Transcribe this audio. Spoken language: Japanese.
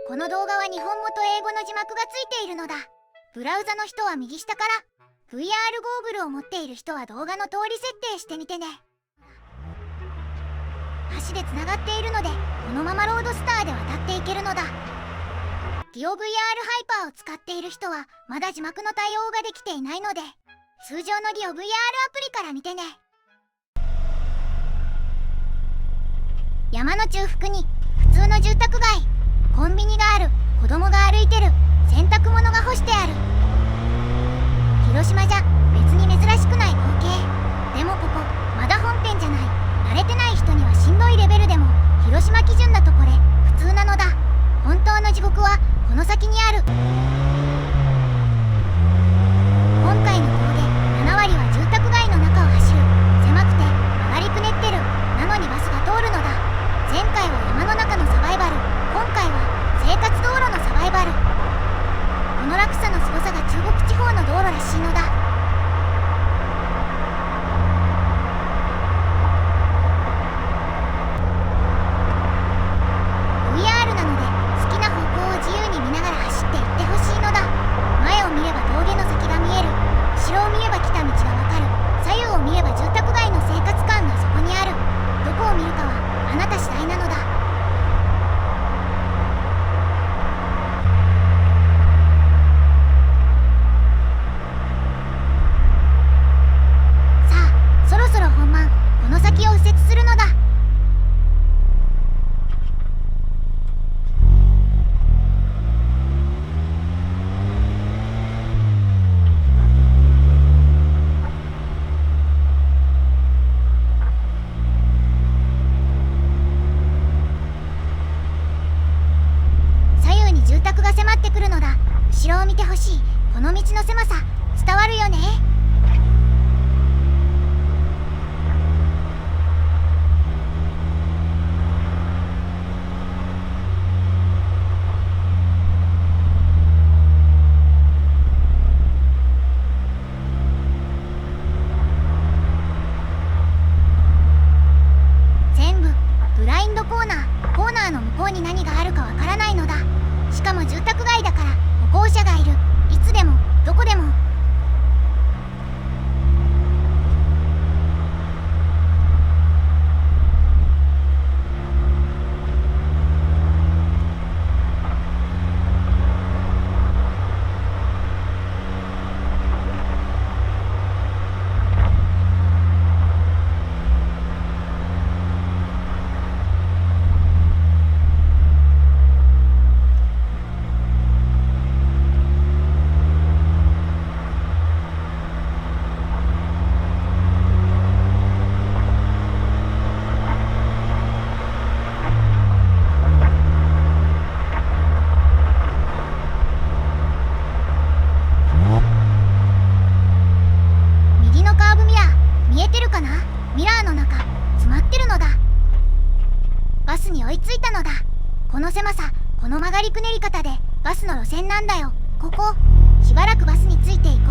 この動画は日本語と英語の字幕がついているのだ。ブラウザの人は右下から、VR ゴーグルを持っている人は動画の通り設定してみてね。橋でつながっているので、このままロードスターで渡っていけるのだ。ディオ VR ハイパーを使っている人はまだ字幕の対応ができていないので、通常のディオ VR アプリから見てね。山の中腹に普通の住宅街、コンビニがある、子供が歩いてる、洗濯物が干してある。広島じゃ別に珍しくない光景。でもここまだ本編じゃない。慣れてない人にはしんどいレベルでも広島基準だとこれ普通なのだ。本当の地獄はこの先にある。今回の峠7割は住宅街の中を走る。狭くて曲がりくねってる。なのにバスが通るのだ。前回は山の中のサバイバル、今回は生活道路のサバイバル。この落差のすごさが中国地方の道路らしいのだ。VR なので好きな方向を自由に見ながら走っていってほしいのだ。前を見れば峠の先が見える。後ろを見れば来た道がわかる。左右を見れば住宅街の生活感がそこにある。どこを見るかはあなた次第なのだ。さあ、そろそろ本番。この先を右折するのだ。住宅が迫ってくるのだ。後ろを見てほしい。この道の狭さ伝わるよね。全部ブラインドコーナー。コーナーの向こうに何があるかわからないのだ。しかも住宅街だから歩行者がいる。いつでもどこでも。ミラーの中詰まってるのだ。バスに追いついたのだ。この狭さ、この曲がりくねり方でバスの路線なんだよ。ここしばらくバスについていく。